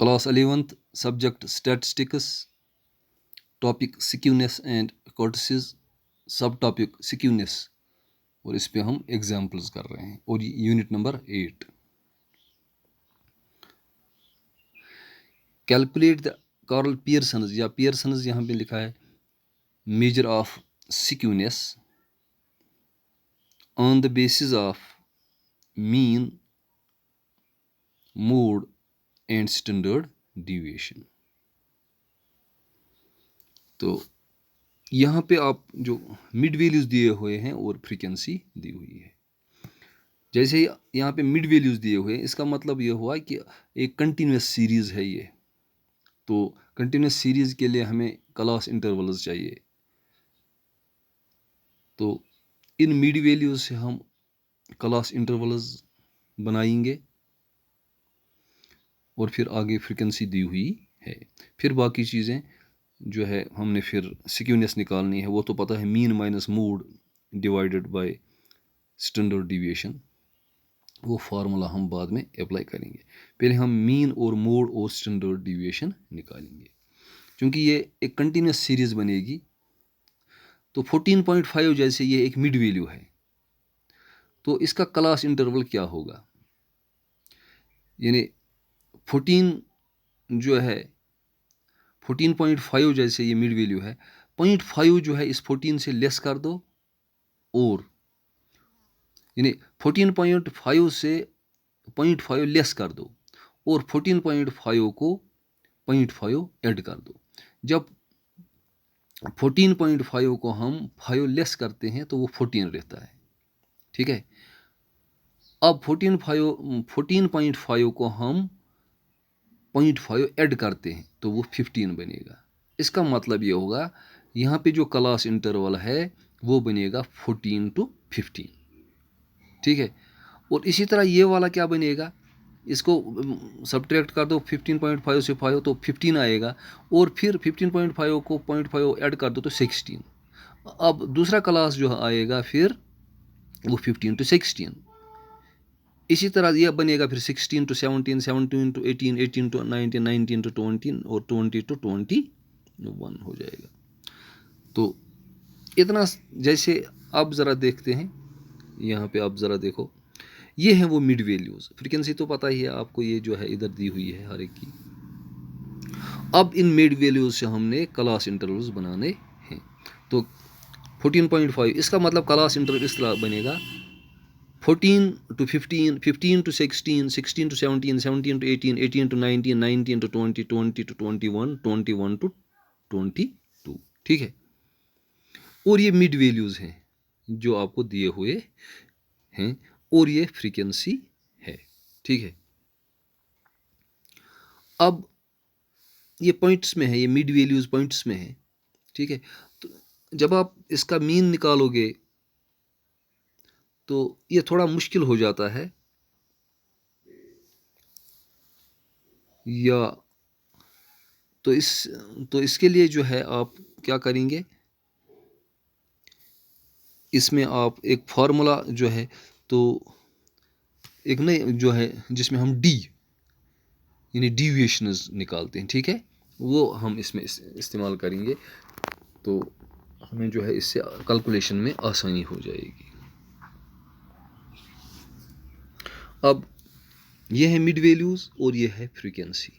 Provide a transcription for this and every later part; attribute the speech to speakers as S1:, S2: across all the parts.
S1: Class 11th, subject statistics, topic skewness and cortices, subtopic skewness, और इस पे हम एग्जाम्पल्स कर रहे हैं, और unit number 8। Calculate the Karl Pearson's, या पियर्सन्स यहाँ पे लिखा है, measure of skewness on the basis of mean, mode and standard deviation। तो यहाँ पे आप जो मिड वैल्यूज दिए हुए हैं और फ्रीक्वेंसी दी हुई है, जैसे यहाँ पे मिड वैल्यूज दिए हुए हैं, इसका मतलब ये हुआ कि एक कंटिन्यूस सीरीज है ये। तो कंटिन्यूस सीरीज के लिए हमें क्लास इंटरवल्स चाहिए। तो इन मिड वैल्यूज से हम क्लास इंटरवल्स बनाएंगे और फिर आगे फ्रीक्वेंसी दी हुई है। फिर बाकी चीज़ें जो है हमने फिर स्क्यूनेस निकालनी है, वो तो पता है, mean minus mode divided by standard deviation. वो फार्मूला हम बाद में अप्लाई करेंगे, पहले हम मीन और मोड और स्टैंडर्ड डिविएशन निकालेंगे। क्योंकि ये एक कंटिन्यूस सीरीज बनेगी, तो 14.5 जैसे ये एक मिड वैल्यू है, तो इसका क्लास इंटरवल क्या होगा, यानी 14 जो है 14.5 जैसे ये मिड वैल्यू है, 0.5 जो है इस 14 से लेस कर दो, और यानी 14.5 से 0.5 लेस कर दो, और 14.5 को 0.5 ऐड कर दो। जब 14.5 को हम 5 लेस करते हैं तो वो 14 रहता है, ठीक है। अब 14.5 को हम 0.5 ऐड करते हैं तो वो 15 बनेगा। इसका मतलब ये होगा यहाँ पे जो क्लास इंटरवल है वो बनेगा 14 to 15, ठीक है। और इसी तरह ये वाला क्या बनेगा, इसको सब्ट्रैक्ट कर दो 15.5 से 5 तो 15 आएगा, और फिर 15.5 को 0.5 ऐड कर दो तो 16। अब दूसरा क्लास जो आएगा फिर वो 15 to 16। इसी तरह यह बनेगा फिर 16 to 17, 17 to 18, 18 to 19, 19 to 20 और 20 to 21 हो जाएगा। तो इतना, जैसे आप ज़रा देखते हैं यहाँ पे, आप ज़रा देखो, ये है वो मिड वैल्यूज़। फ्रीक्वेंसी तो पता ही है आपको, ये जो है इधर दी हुई है हर एक की। अब इन मिड वैल्यूज़ से हमने क्लास इंटरवल्स बनाने हैं। तो 14.5, इसका मतलब क्लास इंटरवल इस तरह बनेगा, 14 to 15, 15 to 16, 16 to 17, 17 to 18, 18 to 19, 19 to 20, 20 to 21, 21 to 22, ठीक है। और ये मिड वैल्यूज़ हैं जो आपको दिए हुए हैं, और ये फ्रीक्वेंसी है, ठीक है। अब ये पॉइंट्स में है, ये मिड वैल्यूज़ पॉइंट्स में है, ठीक है। तो जब आप इसका मीन निकालोगे तो ये थोड़ा मुश्किल हो जाता है, या तो इसके लिए जो है आप क्या करेंगे, इसमें आप एक फार्मूला जो है, तो एक नए जो है जिसमें हम डी यानी डिविएशंस निकालते हैं, ठीक है, वो हम इसमें इस्तेमाल करेंगे। तो हमें जो है इससे कैलकुलेशन में आसानी हो जाएगी। अब ये है मिड वैल्यूज़ और ये है फ्रीक्वेंसी।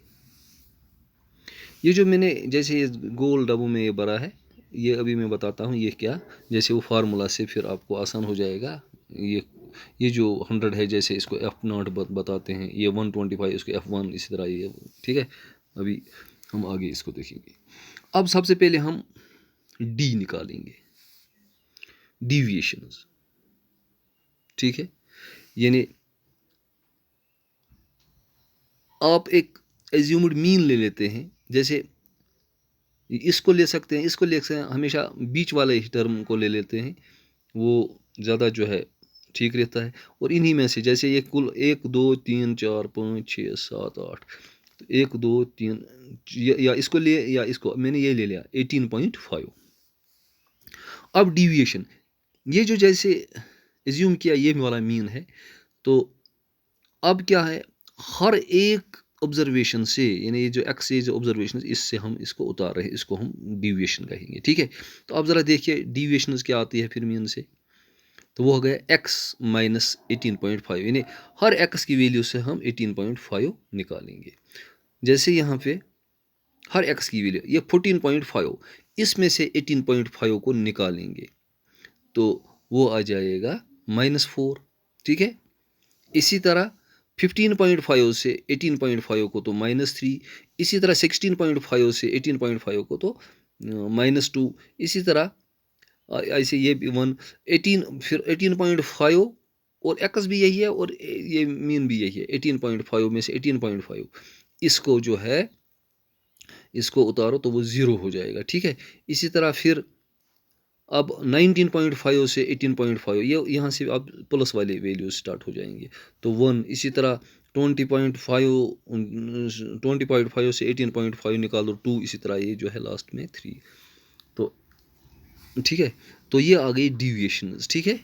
S1: ये जो मैंने जैसे ये गोल डब्बों में ये भरा है, ये अभी मैं बताता हूँ ये क्या, जैसे वो फार्मूला से फिर आपको आसान हो जाएगा। ये जो 100 है, जैसे इसको F0 बताते हैं, ये 125 इसको F1, इसी तरह ये, ठीक है। अभी हम आगे इसको देखेंगे। अब सबसे पहले हम डी निकालेंगे, डिविएशंस, ठीक है। यानी आप एक एज्यूम्ड मीन ले लेते हैं, जैसे इसको ले सकते हैं, इसको ले सकते हैं, हमेशा बीच वाले टर्म को ले लेते हैं, वो ज़्यादा जो है ठीक रहता है। और इन्हीं में से जैसे ये कुल 1 2 3 4 5 6 7 8, तो 1 2 3, या इसको ले, या इसको मैंने ये ले लिया 18.5। अब डिविएशन, ये जो जैसे एज्यूम किया ये वाला मीन है, तो अब क्या है, हर एक ऑब्जर्वेशन से, यानी ये जो x से जो ऑब्जर्वेशन, इससे हम इसको उतार रहे हैं, इसको हम डिविएशन कहेंगे, ठीक है। तो अब ज़रा देखिए डिविएशन क्या आती है फिर मीन से, तो वो हो गया x माइनस 18.5, यानी हर x की वैल्यू से हम 18.5 निकालेंगे। जैसे यहाँ पे हर x की वैल्यू ये 14.5, इसमें से 18.5 को निकालेंगे तो वो आ जाएगा -4, ठीक है। इसी तरह 15.5 से 18.5 को तो -3, इसी तरह 16.5 से 18.5 को तो -2, इसी तरह ऐसे ये भी 18, फिर 18.5 और x भी यही है और ये मीन भी यही है, 18.5 में से 18.5 इसको जो है इसको उतारो तो वो 0 हो जाएगा, ठीक है। इसी तरह फिर अब 19.5 से 18.5 ये यहाँ से अब प्लस वाले वैल्यू स्टार्ट हो जाएंगे तो 1, इसी तरह 20.5 से 18.5 निकाल दो 2, इसी तरह ये जो है लास्ट में 3, तो ठीक है। तो ये आ गई डिविएशंस, ठीक है।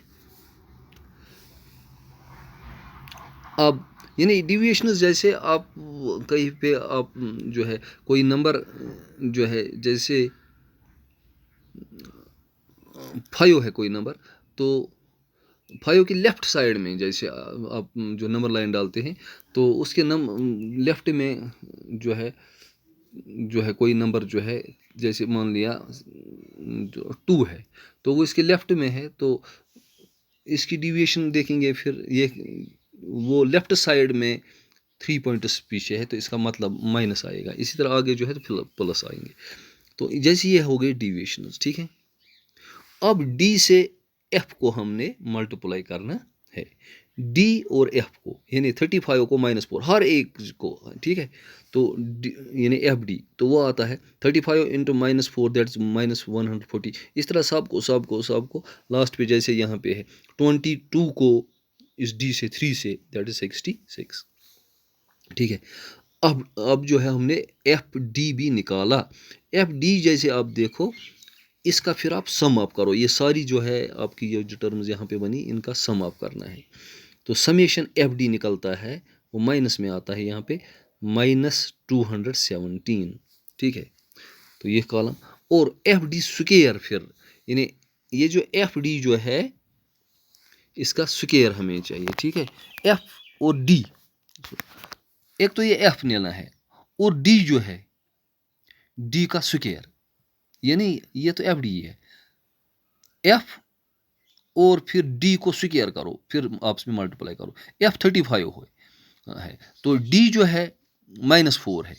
S1: अब यानी डिविएशंस जैसे आप कहीं पे आप जो है कोई नंबर जो है जैसे 5 है कोई नंबर, तो 5 की लेफ़्ट साइड में जैसे आप जो नंबर लाइन डालते हैं तो उसके लेफ़्ट में जो है कोई नंबर जो है जैसे मान लिया जो 2 है तो वो इसके लेफ़्ट में है, तो इसकी डिविएशन देखेंगे फिर ये वो लेफ़्ट साइड में 3 पॉइंट्स पीछे है तो इसका मतलब माइनस आएगा, इसी तरह आगे जो है तो प्लस आएंगे। तो जैसे ये हो गई डिविएशन, ठीक है। अब d से f को हमने मल्टीप्लाई करना है, d और f को, यानी 35 को -4 हर एक को, ठीक है। तो यानी एफ डी तो वो आता है 35 इंटू -4 दैट्स -140, इस तरह सबको लास्ट पे जैसे यहाँ पे है 22 को इस d से 3 से दैट इज 66, ठीक है। अब जो है हमने एफ डी भी निकाला, एफ डी जैसे आप देखो इसका फिर आप सम अप करो, ये सारी जो है आपकी ये जो टर्म्स यहाँ पे बनी इनका सम अप करना है, तो समेशन एफ डी निकलता है वो माइनस में आता है यहाँ पे -217, ठीक है। तो ये कॉलम और एफ डी स्क्वायर, फिर यानी ये जो एफ डी जो है इसका स्क्वायर हमें चाहिए, ठीक है। एफ और डी, एक तो ये एफ लेना है और डी जो है डी का स्क्वायर, यानी ये तो एफ डी है, एफ और फिर डी को स्क्वायर करो फिर आपस में मल्टीप्लाई करो, एफ 35 है तो डी जो है -4 है,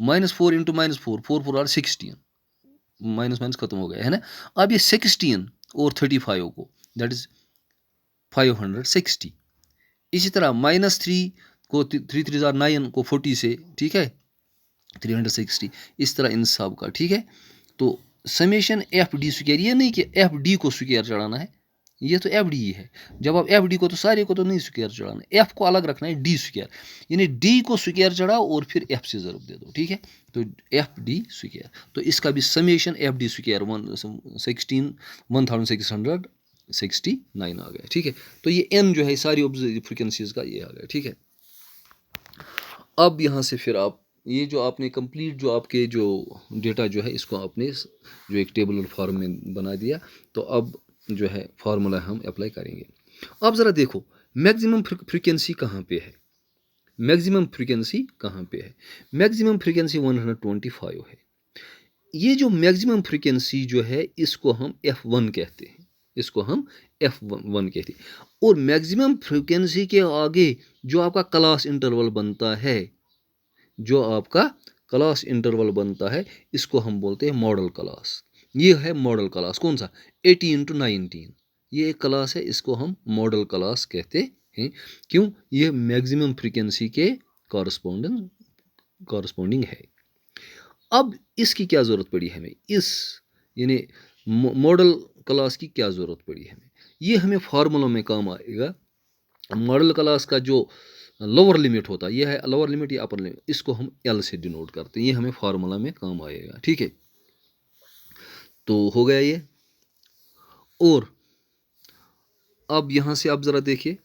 S1: -4 इंटू -4 4 आर 16, माइनस माइनस खत्म हो गया है ना। अब ये 16 और 35 को दैट इज 560, इसी तरह -3 को 3 3 9 को 40 से, ठीक है 360, इस तरह इन सब का, ठीक है। तो समेशन एफ डी स्क्वायर, ये नहीं कि एफ डी को स्क्वायर चढ़ाना है, ये तो एफ डी है, जब आप एफ डी को तो सारे को तो नहीं स्क्वायर चढ़ाना है, एफ को अलग रखना है डी स्क्वायर, यानी डी को स्क्वायर चढ़ाओ और फिर एफ से ज़रूर दे दो, ठीक है। तो एफ डी स्क्वायर, तो इसका भी समेशन एफ डी स्क्वायर 1669 आ गया, ठीक है। तो ये एन जो है सारी फ्रीक्वेंसीज का ये आ गया, ठीक है। अब यहाँ से फिर आप ये जो आपने कंप्लीट जो आपके जो डेटा जो है इसको आपने जो एक टेबल फॉर्म में बना दिया, तो अब जो है फार्मूला हम अप्लाई करेंगे। अब ज़रा देखो मैक्सिमम फ्रीक्वेंसी कहाँ पे है, मैक्सिमम फ्रीक्वेंसी कहाँ पे है, मैक्सिमम फ्रीक्वेंसी 125 है। ये जो मैक्सिमम फ्रीक्वेंसी जो है इसको हम F1 कहते हैं, इसको हम F1 कहते हैं। और मैक्सिमम फ्रीक्वेंसी के आगे जो आपका क्लास इंटरवल बनता है, जो आपका क्लास इंटरवल बनता है इसको हम बोलते हैं मॉडल क्लास। ये है मॉडल क्लास, कौन सा 18 to 19, ये एक क्लास है, इसको हम मॉडल क्लास कहते हैं। क्यों, ये मैक्सिमम फ्रीक्वेंसी के कॉरस्पॉन्डिंग है। अब इसकी क्या ज़रूरत पड़ी हमें, इस यानी मॉडल क्लास की क्या ज़रूरत पड़ी हमें, ये हमें फार्मूला में काम आएगा। मॉडल क्लास का जो लोअर लिमिट होता है, ये है लोअर लिमिट या अपर लिमिट, इसको हम एल से डिनोट करते हैं, ये हमें फार्मूला में काम आएगा, ठीक है। तो हो गया ये। और अब यहाँ से आप ज़रा देखिए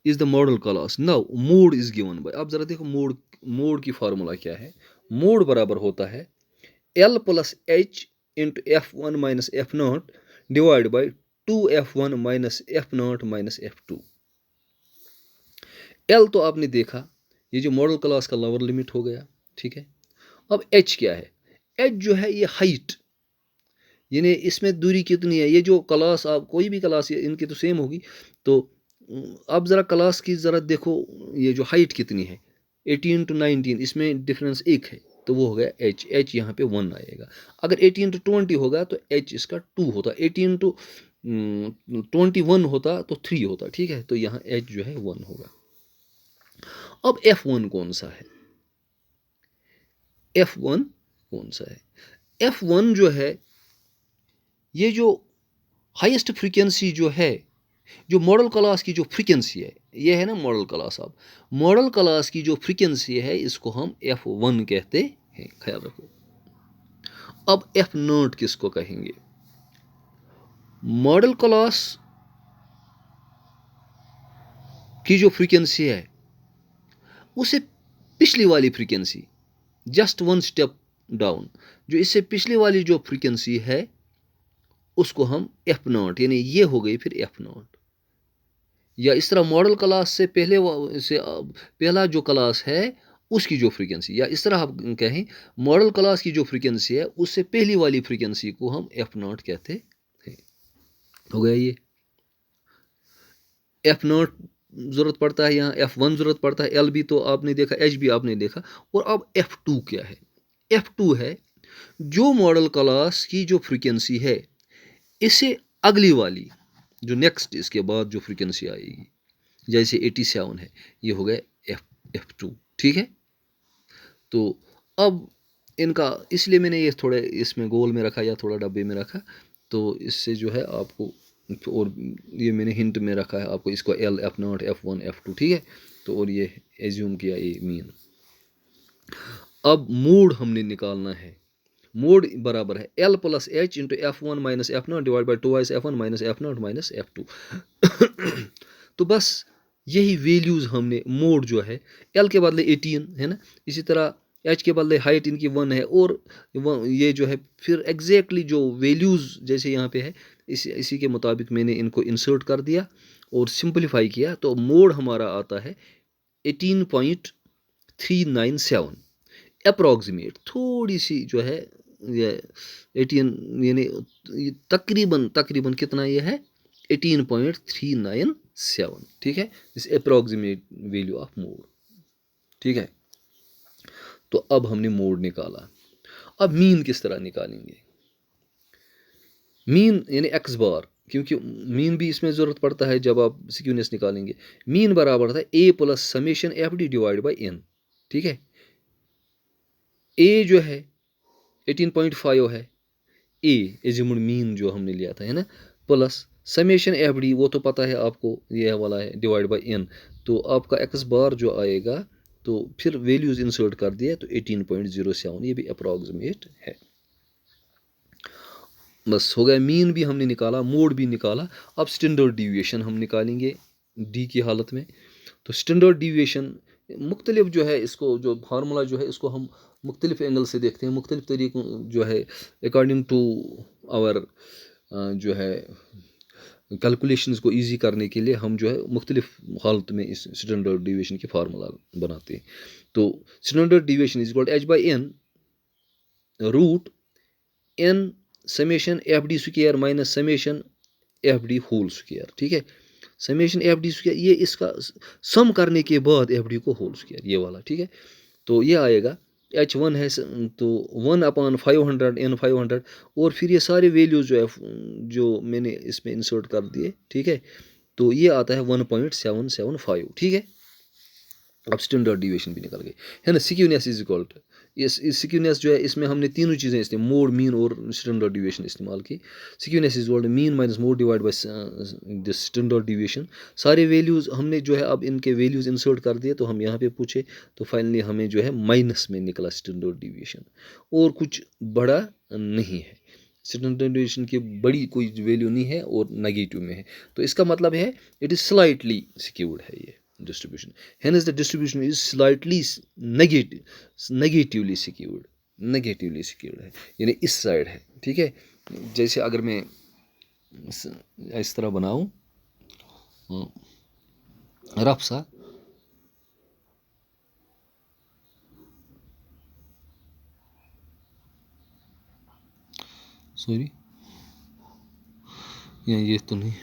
S1: is the model class now mode is given by, आप ज़रा देखो मोड मोड की फार्मूला क्या है? मोड बराबर होता है L plus H into F1 minus F0 divide by 2F1 minus F0 minus F2। L तो आपने देखा, ये जो मॉडल क्लास का लोअर लिमिट हो गया, ठीक है। अब H क्या है? H जो है ये हाइट, यानी इसमें दूरी कितनी है। ये जो क्लास, आप कोई भी क्लास इनकी तो सेम होगी, तो आप ज़रा क्लास की ज़रा देखो, ये जो हाइट कितनी है 18 to 19, इसमें डिफरेंस 1 है, तो वो हो गया H। H यहाँ पे 1 आएगा। अगर 18 to 20 होगा तो H इसका 2 होता, 18 to 21 होता तो 3 होता, ठीक है। तो यहाँ H जो है 1 होगा। अब F1 कौन सा है? F1 कौन सा है? F1 जो है, ये जो हाईएस्ट फ्रीक्वेंसी जो है, जो मॉडल क्लास की जो फ्रीक्वेंसी है, ये है ना मॉडल क्लास। अब मॉडल क्लास की जो फ्रीक्वेंसी है इसको हम F1 कहते हैं, ख्याल रखो। अब F0 किसको कहेंगे? मॉडल क्लास की जो फ्रीक्वेंसी है उसे पिछली वाली frequency, just one step down, जो इससे पिछली वाली जो फ्रीक्वेंसी है उसको हम F0, यानी ये हो गई फिर F0। या इस तरह मॉडल क्लास से पहला जो क्लास है उसकी जो फ्रीक्वेंसी, या इस तरह आप कहें मॉडल क्लास की जो फ्रीक्वेंसी है उससे पहली वाली फ्रीक्वेंसी को हम F0 कहते हैं। हो गया ये। F0 ज़रूरत पड़ता है, यहाँ F1 ज़रूरत पड़ता है, L भी तो आपने देखा, H भी आपने देखा। और अब F2 क्या है? F2 है जो मॉडल क्लास की जो फ्रीक्वेंसी है इससे अगली वाली, जो नेक्स्ट इसके बाद जो फ्रीक्वेंसी आएगी, जैसे 87 है, ये हो गया F2, ठीक है। तो अब इनका, इसलिए मैंने ये थोड़ा इसमें गोल में रखा या थोड़ा डब्बे में रखा, तो इससे जो है आपको, और ये मैंने हिंट में रखा है आपको, इसको L, F0, F1, F2, ठीक है। तो और ये एज्यूम किया ये मीन। अब मोड हमने निकालना है। मोड बराबर है L plus H into F1 minus F0 divide by 2 F1 minus F0 minus F2। तो बस यही वैल्यूज़ हमने, मोड जो है L के बदले 18 है ना, इसी तरह H के बदले हाइट इनकी 1 है, और ये जो है फिर एग्जैक्टली जो वैल्यूज़ जैसे यहाँ पे है इसी के मुताबिक मैंने इनको इंसर्ट कर दिया और सिंपलीफाई किया। तो मोड हमारा आता है 18.397 अप्रॉक्सीमेट, थोड़ी सी जो है ये 18, यानी तकरीबन कितना ये है 18.397, ठीक है। इस अप्रॉक्सीमेट वैल्यू ऑफ मोड, ठीक है। तो अब हमने मोड निकाला। अब मीन किस तरह निकालेंगे? मीन यानी एक्स बार, क्योंकि मीन भी इसमें ज़रूरत पड़ता है जब आप सिक्यूनेस निकालेंगे। मीन बराबर था A plus summation FD divide by N, ठीक है। A जो है 18.5 है, A एज्यूम्ड मीन जो हमने लिया था, है ना, प्लस समेशन FD, वो तो पता है आपको, ये वाला है, डिवाइड बाई N। तो आपका एक्स बार जो आएगा, तो फिर वैल्यूज़ इंसर्ट कर दिया, तो 18.07, ये भी अप्रॉक्सीमेट है। बस हो गया, मीन भी हमने निकाला, मोड भी निकाला। अब स्टैंडर्ड डिविएशन हम निकालेंगे डी की हालत में। तो स्टैंडर्ड डिविएशन मुख्तलिफ जो है, इसको जो फार्मूला जो है इसको हम मुख्तलिफ एंगल से देखते हैं, मुख्तलिफ तरीक़ों जो है अकॉर्डिंग टू आवर जो है कैलकुलेशंस को इजी करने के लिए हम जो है मुख्तलिफ हालत में इस स्टैंडर्ड डिविएशन की फार्मूला बनाते हैं। तो standard deviation is equal to H by N root N summation FD square minus summation FD whole square, ठीक है। समेशन FD स्क्वायर, ये इसका सम करने के बाद FD को होल स्क्वायर, ये वाला, ठीक है। तो ये आएगा H1 है तो 1/500 N 500, और फिर ये सारे वैल्यूज जो है जो मैंने इसमें इंसर्ट कर दिए, ठीक है। तो ये आता है 1.775, ठीक है। अब स्टैंडर्ड डिविएशन भी निकल गई, है ना। सिक्यूनेस इज इक्वल टू, इस सिक्यूनेस जो है इसमें हमने तीनों चीज़ें इस्तेमाल, मोड, मीन और स्टैंडर्ड डिविएशन इस्तेमाल की। Skewness is equal to mean minus mode divide by this standard deviation. सारे वैल्यूज़ हमने जो है अब इनके वैल्यूज़ इंसर्ट कर दिए, तो हम यहाँ पे पूछे तो फाइनली हमें जो है माइनस में निकला स्टैंडर्ड डिविएशन, और कुछ बड़ा नहीं है। स्टैंडर्ड डिविएशन की बड़ी कोई वैल्यू नहीं है और नेगेटिव में है, तो इसका मतलब है इट इज़ स्लाइटली स्क्यूड है ये। distribution. Hence the distribution is slightly negatively skewed. Negatively skewed है, यानी इस साइड है, ठीक है। जैसे अगर मैं इस तरह बनाऊं रफ सा, सॉरी ये तो नहीं,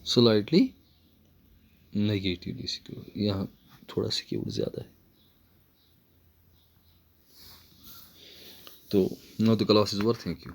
S1: स्लाइटली नेगेटिवली सिक्योर्ड, यहाँ थोड़ा सिक्योर्ड ज़्यादा है। तो now the class is over, thank you.